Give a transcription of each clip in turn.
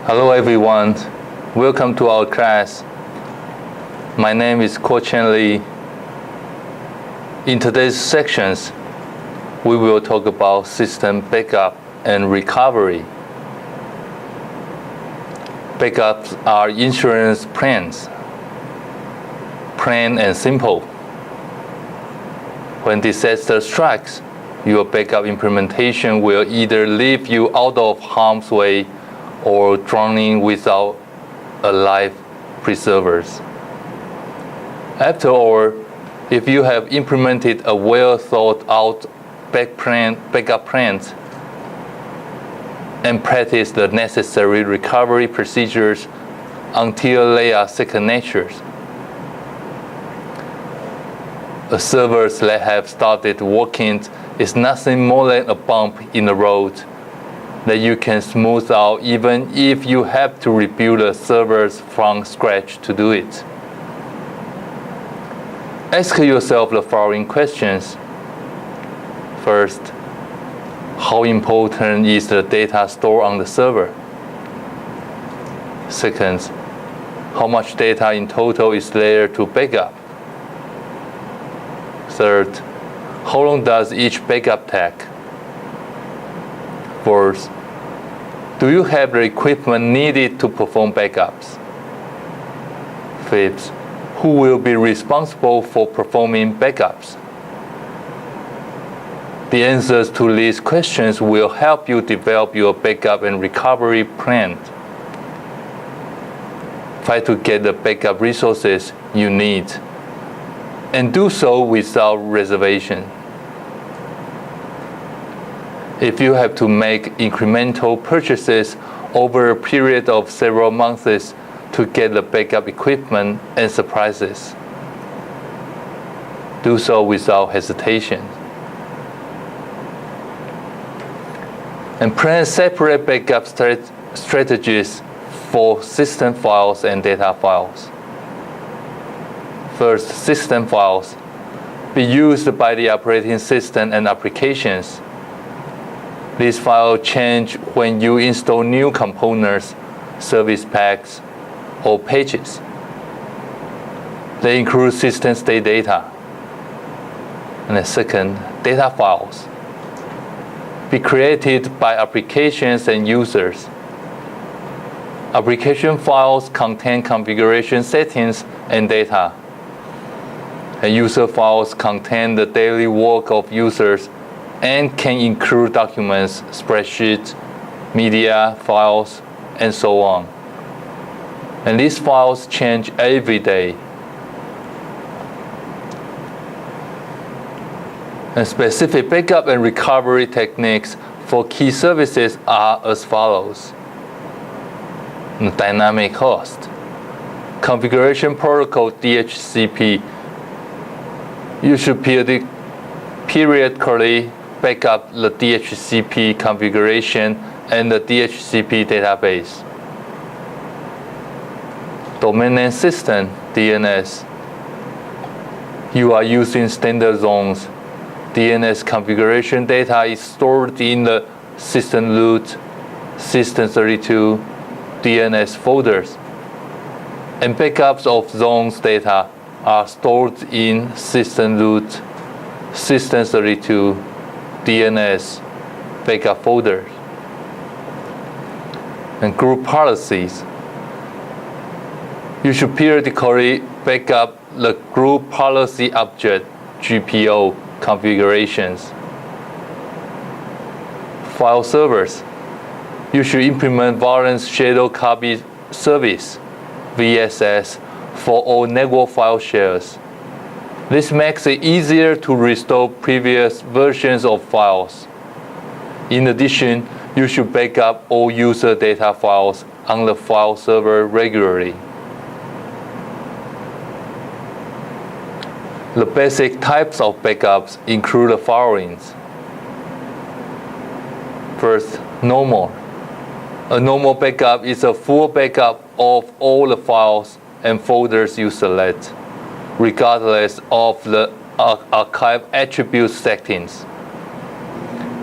Hello everyone, welcome to our class. My name is Ko Chen Lee. In today's sections, we will talk about system backup and recovery. Backups are insurance plans, plain and simple. When disaster strikes, your backup implementation will either leave you out of harm's way or drowning without a life preservers. After all, if you have implemented a well thought out backup plan and practice the necessary recovery procedures until they are second nature, a server that have started working is nothing more than a bump in the road that you can smooth out even if you have to rebuild the servers from scratch to do it. Ask yourself the following questions. First, how important is the data stored on the server? Second, how much data in total is there to backup? Third, how long does each backup take? Fourth, do you have the equipment needed to perform backups? Fifth, who will be responsible for performing backups? The answers to these questions will help you develop your backup and recovery plan. Try to get the backup resources you need, and do so without reservation. If you have to make incremental purchases over a period of several months to get the backup equipment and supplies, do so without hesitation. And plan separate backup strategies for system files and data files. First, system files be used by the operating system and applications. These files change when you install new components, service packs, or pages. They include system state data. And the second, data files be created by applications and users. Application files contain configuration settings and data. And user files contain the daily work of users and can include documents, spreadsheets, media files, and so on. And these files change every day. And specific backup and recovery techniques for key services are as follows. Dynamic host, configuration protocol DHCP. You should periodically backup the DHCP configuration and the DHCP database. Domain name system, DNS. You are using standard zones. DNS configuration data is stored in the system root, system32, DNS folders. And backups of zones data are stored in system root, system32, DNS backup folders. And group policies. You should periodically backup the group policy object, GPO, configurations. File servers. You should implement Variant Shadow Copy Service, VSS, for all network file shares. This makes it easier to restore previous versions of files. In addition, you should back up all user data files on the file server regularly. The basic types of backups include the following. First, normal. A normal backup is a full backup of all the files and folders you select, regardless of the archive attribute settings.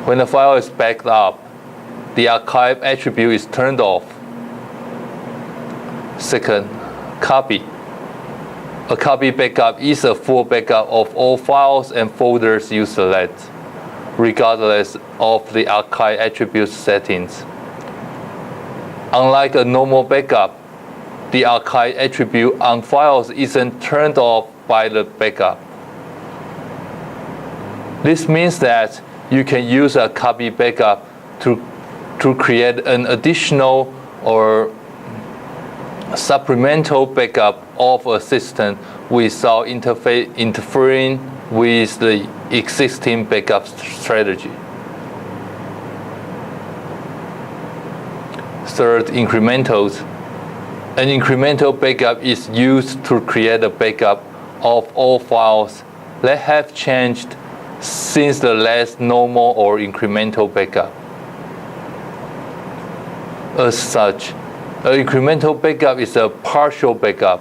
When the file is backed up, the archive attribute is turned off. Second, copy. A copy backup is a full backup of all files and folders you select, regardless of the archive attribute settings. Unlike a normal backup, the archive attribute on files isn't turned off by the backup. This means that you can use a copy backup to create an additional or supplemental backup of a system without interfering with the existing backup strategy. Third, incrementals. An incremental backup is used to create a backup of all files that have changed since the last normal or incremental backup. As such, an incremental backup is a partial backup.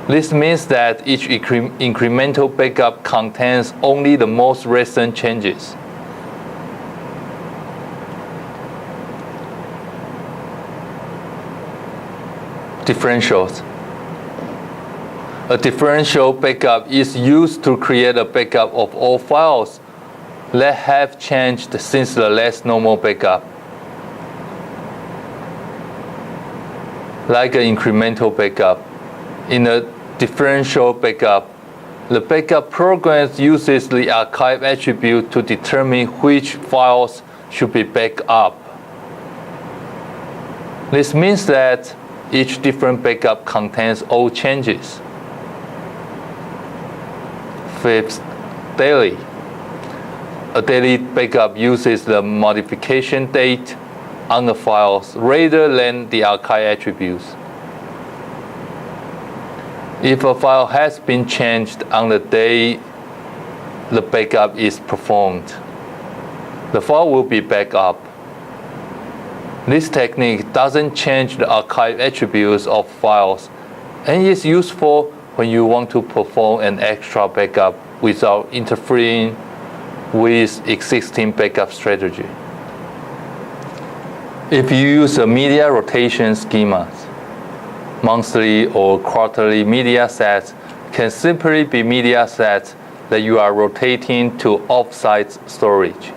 This means that each incremental backup contains only the most recent changes. Differentials. A differential backup is used to create a backup of all files that have changed since the last normal backup. Like an incremental backup, in a differential backup, the backup program uses the archive attribute to determine which files should be backed up. This means that each different backup contains all changes. Fifth, daily. A daily backup uses the modification date on the files rather than the archive attributes. If a file has been changed on the day the backup is performed, the file will be backed up. This technique doesn't change the archive attributes of files and is useful when you want to perform an extra backup without interfering with existing backup strategy. If you use a media rotation schema, monthly or quarterly media sets can simply be media sets that you are rotating to offsite storage.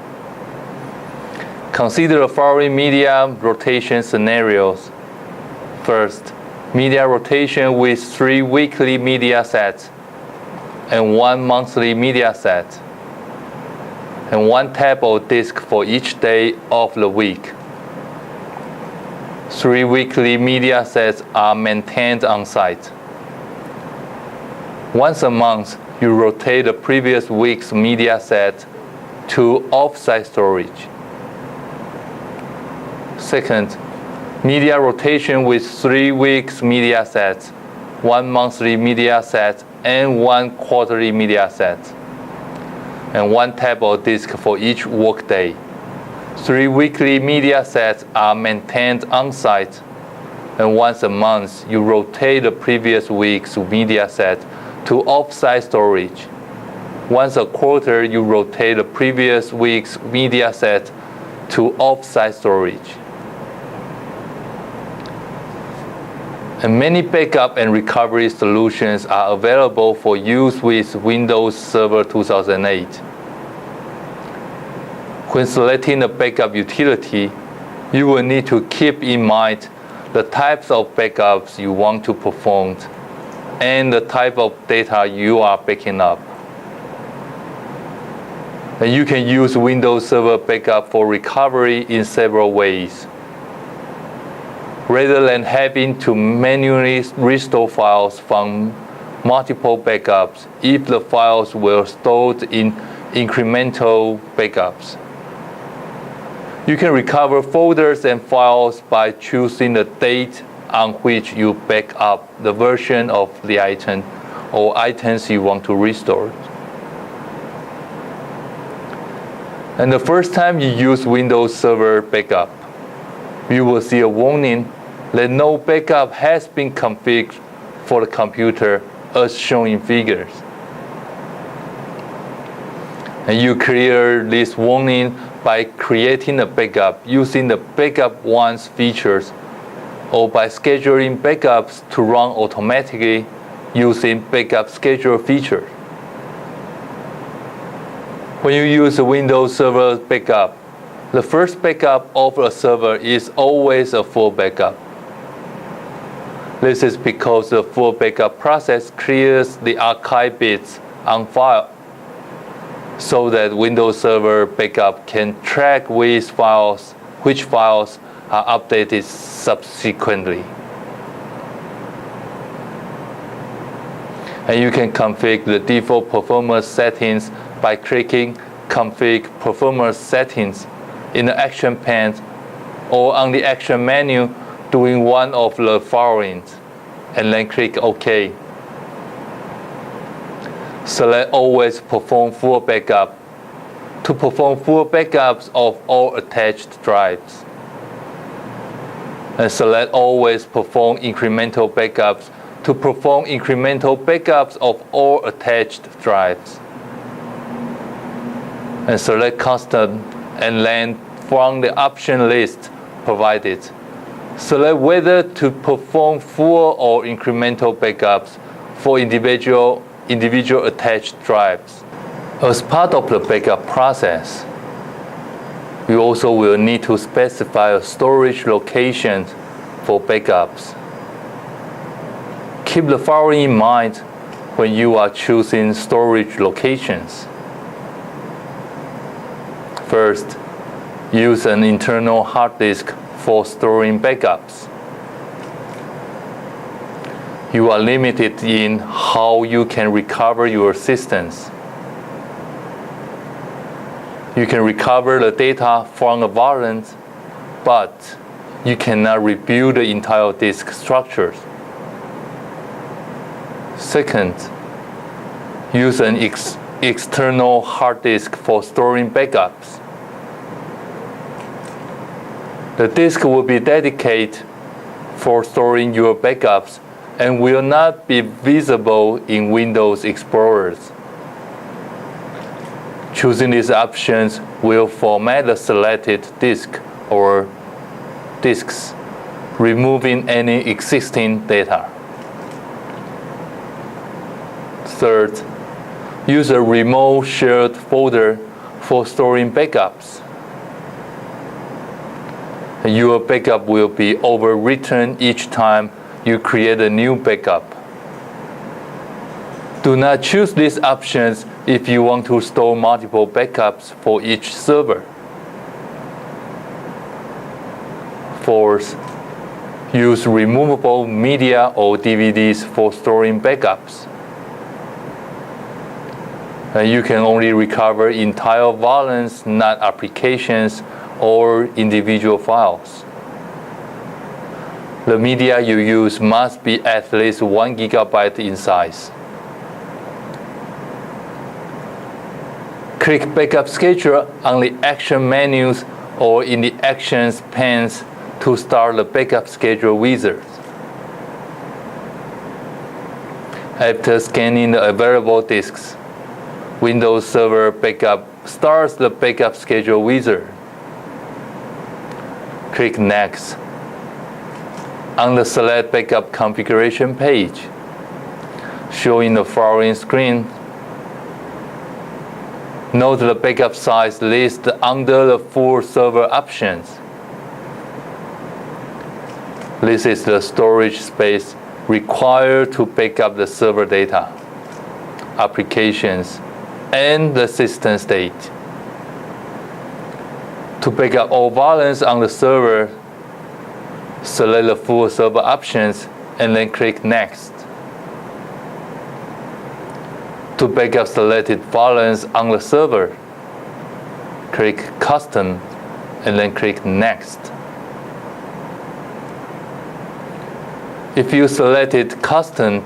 Consider the following media rotation scenarios. First, media rotation with 3 weekly media sets and 1 monthly media set, and 1 tab or disk for each day of the week. 3 weekly media sets are maintained on site. Once a month, you rotate the previous week's media set to offsite storage. Second, media rotation with 3 weeks media sets, 1 monthly media set, and 1 quarterly media set, and 1 tab or disk for each workday. 3 weekly media sets are maintained on-site, and once a month, you rotate the previous week's media set to off-site storage. Once a quarter, you rotate the previous week's media set to off-site storage. And many backup and recovery solutions are available for use with Windows Server 2008. When selecting a backup utility, you will need to keep in mind the types of backups you want to perform and the type of data you are backing up. And you can use Windows Server Backup for recovery in several ways. Rather than having to manually restore files from multiple backups if the files were stored in incremental backups, you can recover folders and files by choosing the date on which you back up the version of the item or items you want to restore. And the first time you use Windows Server Backup, you will see a warning that no backup has been configured for the computer as shown in figures. And you clear this warning by creating a backup using the Backup Once features or by scheduling backups to run automatically using backup schedule feature. When you use a Windows Server backup, the first backup of a server is always a full backup. This is because the full backup process clears the archive bits on file, so that Windows Server backup can track which files are updated subsequently. And you can configure the default performance settings by clicking Config Performance Settings in the Action pane or on the Action menu doing one of the following, and then click OK. Select Always Perform Full Backup to perform full backups of all attached drives. And select Always Perform Incremental Backups to perform incremental backups of all attached drives. And select Custom, and then from the option list provided, select whether to perform full or incremental backups for individual attached drives. As part of the backup process, you also will need to specify a storage location for backups. Keep the following in mind when you are choosing storage locations. First, use an internal hard disk for storing backups. You are limited in how you can recover your systems. You can recover the data from a variant, but you cannot rebuild the entire disk structures. Second, use an external hard disk for storing backups. The disk will be dedicated for storing your backups and will not be visible in Windows Explorers. Choosing these options will format the selected disk or disks, removing any existing data. Third, use a remote shared folder for storing backups. Your backup will be overwritten each time you create a new backup. Do not choose these options if you want to store multiple backups for each server. Fourth, use removable media or DVDs for storing backups. You can only recover entire volumes, not applications or individual files. The media you use must be at least 1 GB in size. Click Backup Schedule on the Action menus or in the Actions panes to start the Backup Schedule wizard. After scanning the available disks, Windows Server Backup starts the Backup Schedule wizard. Click Next on the Select Backup Configuration page, showing the following screen. Note the backup size list under the full server options. This is the storage space required to back up the server data, applications, and the system state. To back up all volumes on the server, select the full server options and then click Next. To back up selected volumes on the server, click Custom and then click Next. If you selected Custom,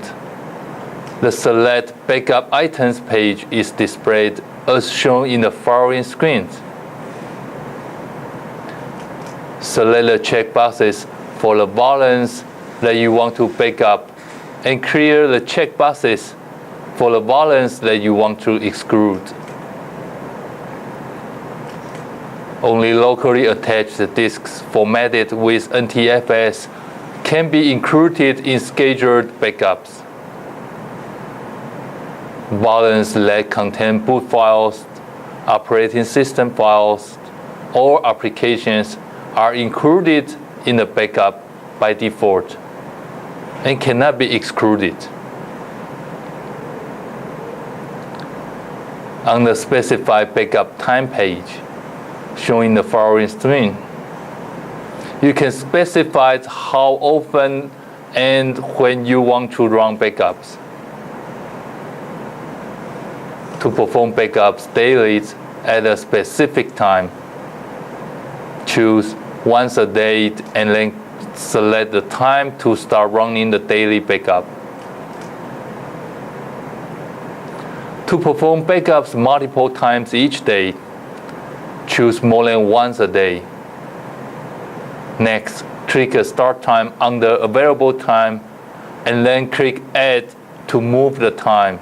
the Select Backup Items page is displayed as shown in the following screens. Select the checkboxes for the volumes that you want to back up and clear the checkboxes for the volumes that you want to exclude. Only locally attached disks formatted with NTFS can be included in scheduled backups. Volumes that contain boot files, operating system files, or applications are included in the backup by default and cannot be excluded. On the specified backup time page, shown in the following screen, you can specify how often and when you want to run backups. To perform backups daily at a specific time, choose once a day and then select the time to start running the daily backup. To perform backups multiple times each day, choose more than once a day. Next, click Start Time under Available Time and then click Add to move the time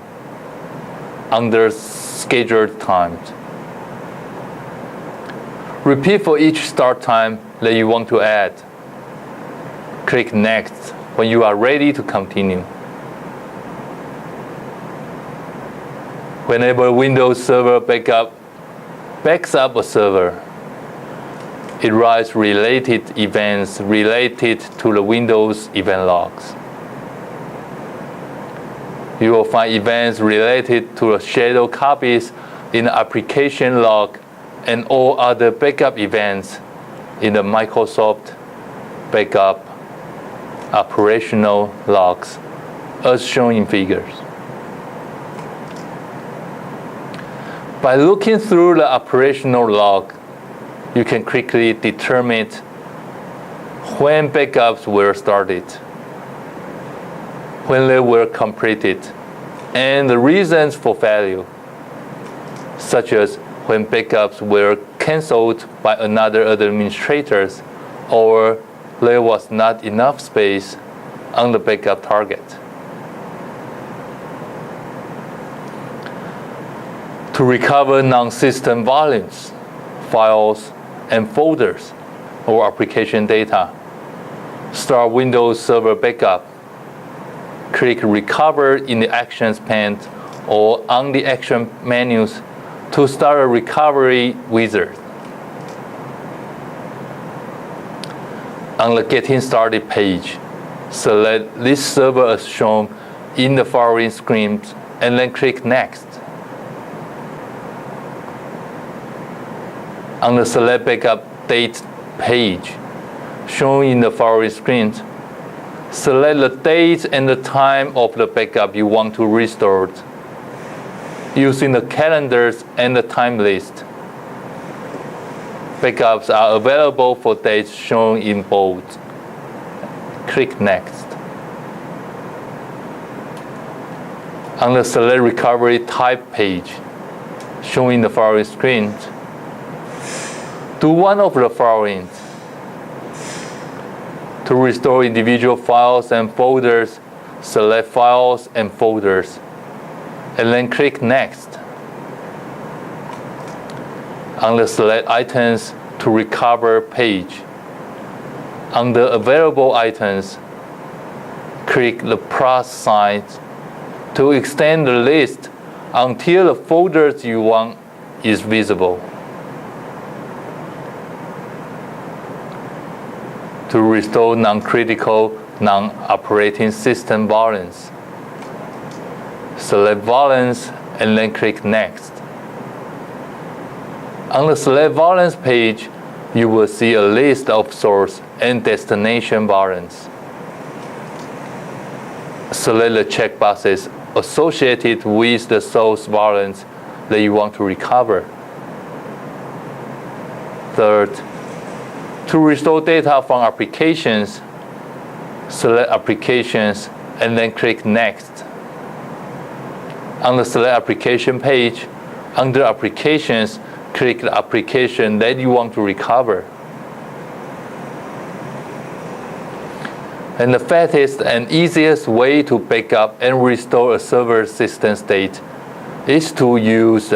under Scheduled Times. Repeat for each start time that you want to add. Click Next when you are ready to continue. Whenever Windows Server backs up a server, it writes related events related to the Windows event logs. You will find events related to the shadow copies in the application log and all other backup events in the Microsoft Backup operational logs as shown in figures. By looking through the operational log, you can quickly determine when backups were started, when they were completed, and the reasons for failure, such as when backups were canceled by another administrators or there was not enough space on the backup target. To recover non-system volumes, files, and folders or application data, start Windows Server Backup. Click Recover in the Actions pane or on the action menus to start a recovery wizard. On the Getting Started page, select this server as shown in the following screens and then click Next. On the Select Backup Date page, shown in the following screens, select the date and the time of the backup you want to restore using the calendars and the time list. Backups are available for dates shown in bold. Click Next. On the Select Recovery Type page, shown in the following screen, do one of the following. To restore individual files and folders, select Files and Folders, and then click Next. On the Select Items to Recover page, under Available Items, click the plus sign to extend the list until the folders you want is visible. To restore non-critical, non-operating system volumes, select Volumes and then click Next. On the Select Volumes page, you will see a list of source and destination volumes. Select the checkboxes associated with the source volumes that you want to recover. Third, to restore data from applications, select Applications and then click Next. On the Select Application page, under Applications, click the application that you want to recover. And the fastest and easiest way to back up and restore a server system state is to use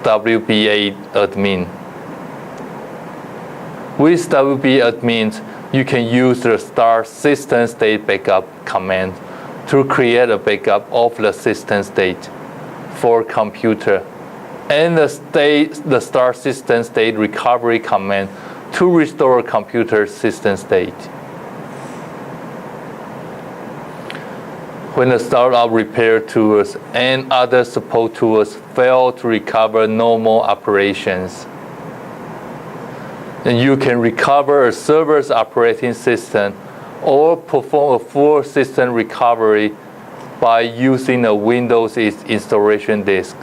WBA admin. With WB admin, you can use the start system state backup command to create a backup of the system state for computer, and the start system state recovery command to restore computer system state. When the startup repair tools and other support tools fail to recover normal operations, then you can recover a server's operating system or perform a full system recovery by using a Windows installation disk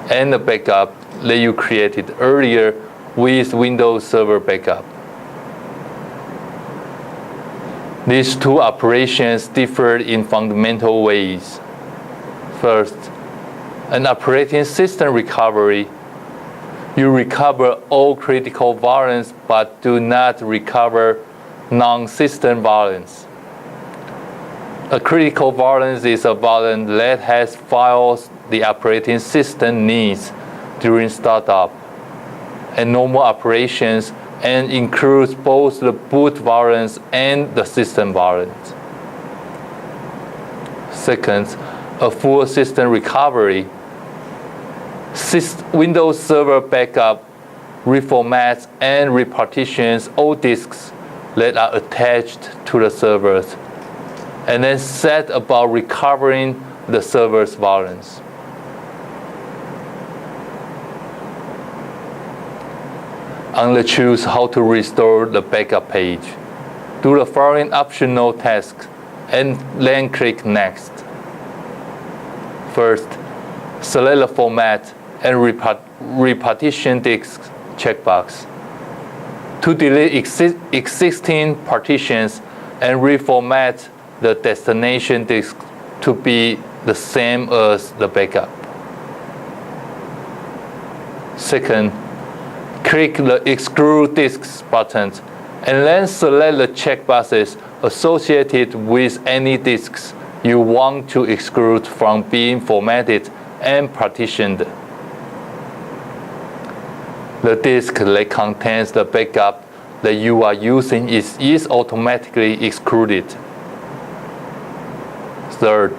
and the backup that you created earlier with Windows Server Backup. These two operations differ in fundamental ways. First, an operating system recovery. You recover all critical variants but do not recover non-system variants. A critical variant is a variant that has files the operating system needs during startup and normal operations, and includes both the boot variants and the system variant. Second, a full system recovery. Windows Server Backup reformats and repartitions all disks that are attached to the servers, and then set about recovering the server's variants. Only choose how to restore the backup page. Do the following optional tasks and then click Next. First, select the Format and Repartition Disk checkbox. To delete existing partitions and reformat the destination disk to be the same as the backup. Second, click the Exclude Disks button and then select the checkboxes associated with any disks you want to exclude from being formatted and partitioned. The disk that contains the backup that you are using is automatically excluded. Third,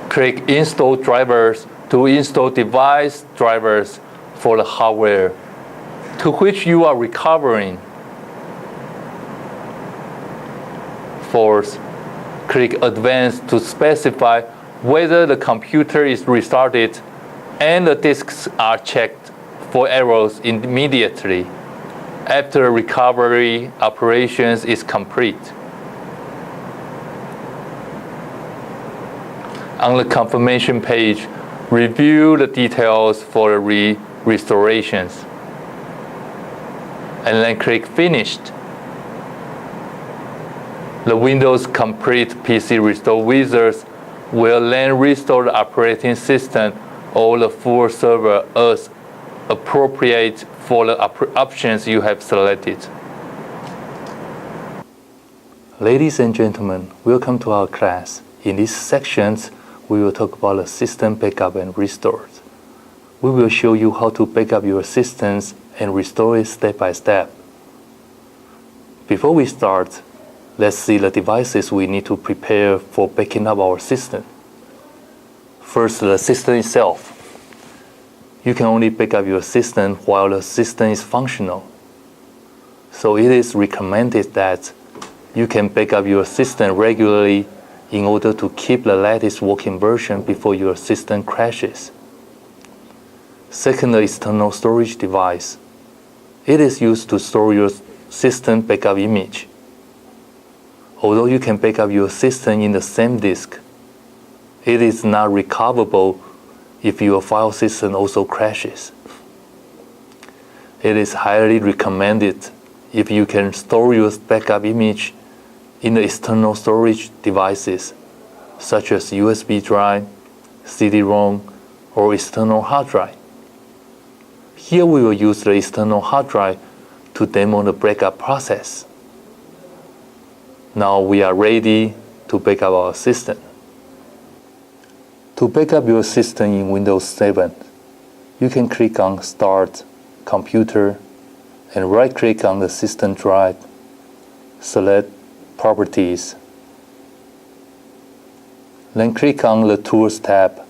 click Install Drivers to install device drivers for the hardware to which you are recovering. Fourth, click Advanced to specify whether the computer is restarted and the disks are checked for errors immediately after recovery operations is complete. On the confirmation page, review the details for the restorations, and then click Finished. The Windows Complete PC Restore wizard will then restore the operating system or the full server as appropriate for the options you have selected. Ladies and gentlemen, welcome to our class. In these sections, we will talk about the system backup and restore. We will show you how to backup your systems and restore it step by step. Before we start, let's see the devices we need to prepare for backing up our system. First, the system itself. You can only back up your system while the system is functional. So it is recommended that you can back up your system regularly in order to keep the latest working version before your system crashes. Second, the external storage device. It is used to store your system backup image. Although you can back up your system in the same disk, it is not recoverable if your file system also crashes. It is highly recommended if you can store your backup image in the external storage devices, such as USB drive, CD-ROM, or external hard drive. Here we will use the external hard drive to demo the backup process. Now we are ready to back up our system. To back up your system in Windows 7, you can click on Start, Computer, and right-click on the system drive, select Properties, then click on the Tools tab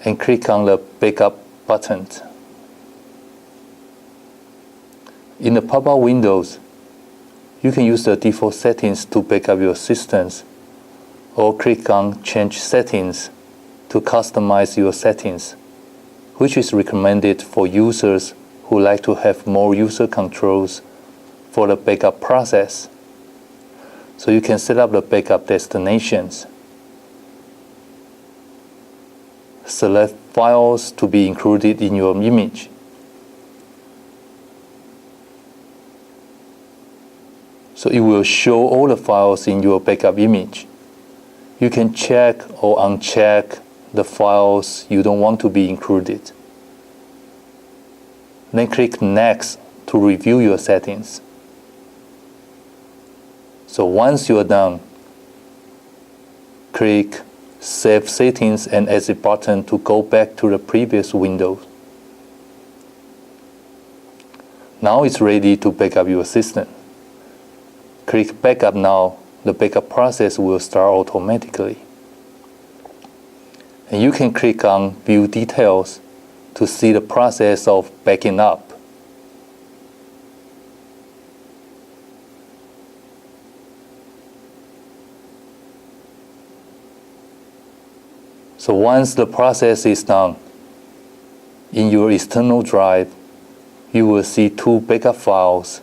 and click on the Backup button. In the pop-up windows, you can use the default settings to backup your systems, or click on Change Settings to customize your settings, which is recommended for users who like to have more user controls for the backup process. So you can set up the backup destinations. Select files to be included in your image. So it will show all the files in your backup image. You can check or uncheck the files you don't want to be included. Then click Next to review your settings. So once you are done, click Save Settings and Exit button to go back to the previous window. Now it's ready to backup your system. Click Backup now. The backup process will start automatically. And you can click on View Details to see the process of backing up. So once the process is done, in your external drive, you will see 2 backup files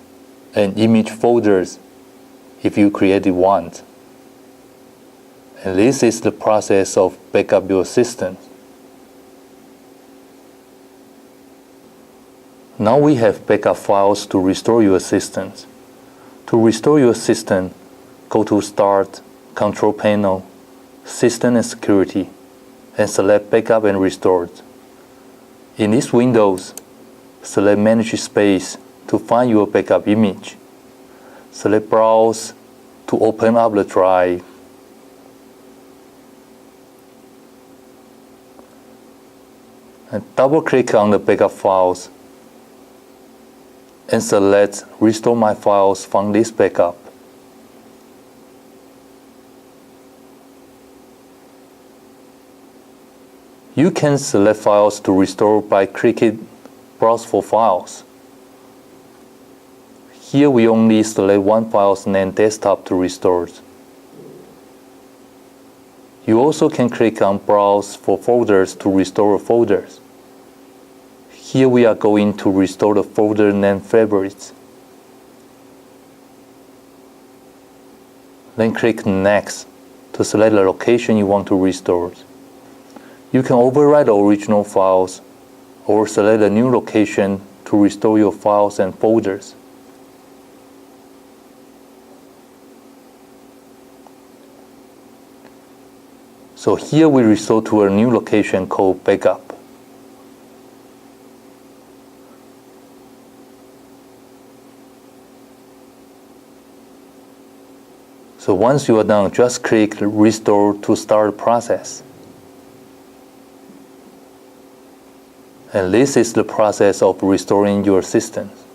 and image folders if you created one. And this is the process of backup your system. Now we have backup files to restore your systems. To restore your system, go to Start, Control Panel, System and Security, and select Backup and Restore. In these windows, select Manage Space to find your backup image. Select Browse to open up the drive. And double-click on the backup files and select Restore my files from this backup. You can select files to restore by clicking Browse for Files. Here we only select one file's name desktop to restore. You also can click on Browse for Folders to restore folders. Here we are going to restore the folder named Favorites. Then click Next to select the location you want to restore. You can overwrite the original files or select a new location to restore your files and folders. So here we restore to a new location called Backup. So once you are done, just click Restore to start the process. And this is the process of restoring your systems.